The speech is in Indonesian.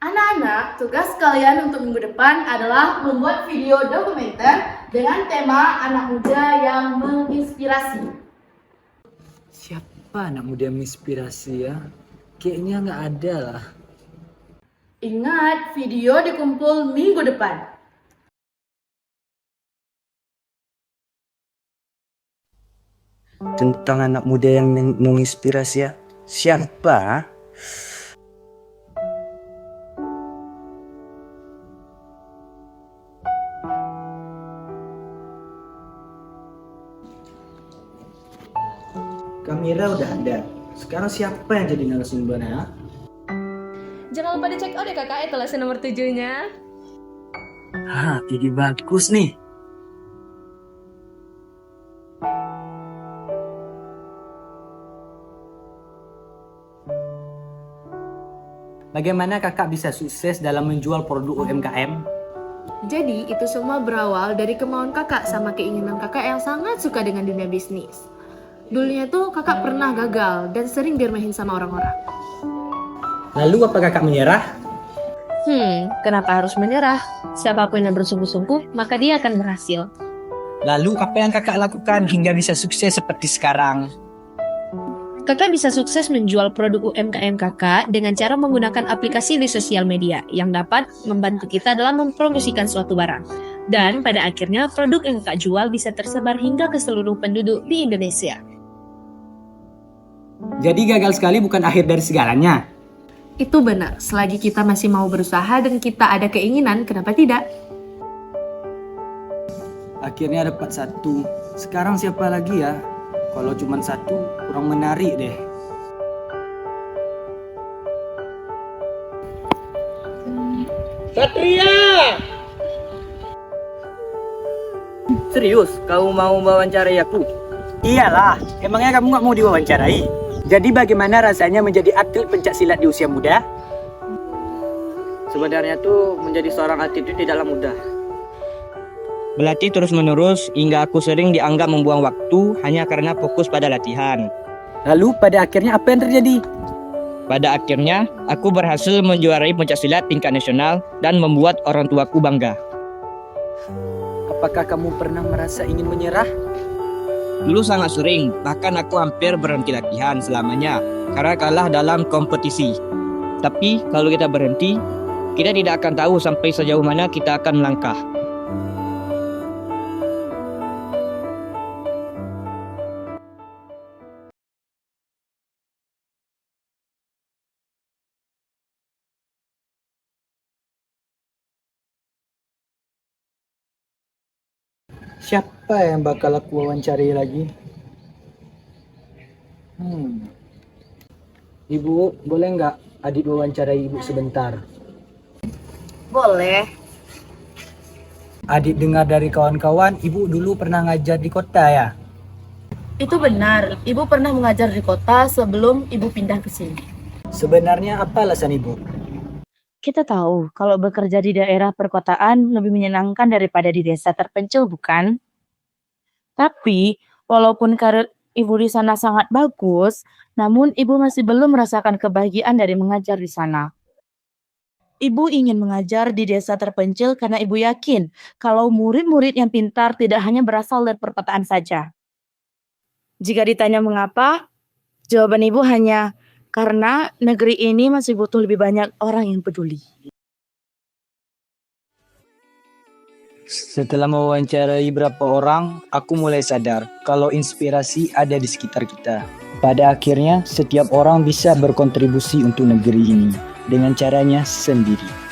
Anak-anak, tugas kalian untuk minggu depan adalah membuat video dokumenter dengan tema anak muda yang menginspirasi. Siapa anak muda yang menginspirasi ya? Kayaknya nggak ada lah. Ingat, video dikumpul minggu depan. Tentang anak muda yang menginspirasi ya. Siapa? Kamera udah ada. Sekarang siapa yang jadi narasumbernya? Jangan lupa dicek out ya kakak etalase nomor 7-nya. Ide bagus nih. Bagaimana kakak bisa sukses dalam menjual produk UMKM? Jadi itu semua berawal dari kemauan kakak sama keinginan kakak yang sangat suka dengan dunia bisnis. Dulunya tuh kakak pernah gagal dan sering diremehin sama orang-orang. Lalu apa kakak menyerah? Kenapa harus menyerah? Siapapun yang bersungguh-sungguh, maka dia akan berhasil. Lalu apa yang kakak lakukan hingga bisa sukses seperti sekarang? Kakak bisa sukses menjual produk UMKM kakak dengan cara menggunakan aplikasi di sosial media yang dapat membantu kita dalam mempromosikan suatu barang. Dan pada akhirnya produk yang kakak jual bisa tersebar hingga ke seluruh penduduk di Indonesia. Jadi gagal sekali bukan akhir dari segalanya. Itu benar, selagi kita masih mau berusaha dan kita ada keinginan, kenapa tidak? Akhirnya dapat satu. Sekarang siapa lagi ya? Kalau cuma satu, kurang menarik deh. Satria! Serius, kamu mau wawancarai aku? Iyalah, emangnya kamu nggak mau diwawancarai? Jadi bagaimana rasanya menjadi atlet pencak silat di usia muda? Sebenarnya tuh menjadi seorang atlet itu tidaklah mudah. Berlatih terus-menerus hingga aku sering dianggap membuang waktu hanya karena fokus pada latihan. Lalu pada akhirnya apa yang terjadi? Pada akhirnya, aku berhasil menjuarai pencak silat tingkat nasional dan membuat orang tuaku bangga. Apakah kamu pernah merasa ingin menyerah? Dulu sangat sering, bahkan aku hampir berhenti latihan selamanya karena kalah dalam kompetisi. Tapi kalau kita berhenti, kita tidak akan tahu sampai sejauh mana kita akan melangkah. Siapa yang bakal aku wawancari lagi? Ibu, boleh nggak Adit wawancarai ibu sebentar? Boleh. Adit dengar dari kawan-kawan, ibu dulu pernah ngajar di kota ya? Itu benar, ibu pernah mengajar di kota sebelum ibu pindah ke sini. Sebenarnya apa alasan ibu? Kita tahu kalau bekerja di daerah perkotaan lebih menyenangkan daripada di desa terpencil, bukan? Tapi, walaupun karir ibu di sana sangat bagus, namun ibu masih belum merasakan kebahagiaan dari mengajar di sana. Ibu ingin mengajar di desa terpencil karena ibu yakin kalau murid-murid yang pintar tidak hanya berasal dari perkotaan saja. Jika ditanya mengapa, jawaban ibu hanya karena negeri ini masih butuh lebih banyak orang yang peduli. Setelah mewawancarai beberapa orang, aku mulai sadar kalau inspirasi ada di sekitar kita. Pada akhirnya, setiap orang bisa berkontribusi untuk negeri ini dengan caranya sendiri.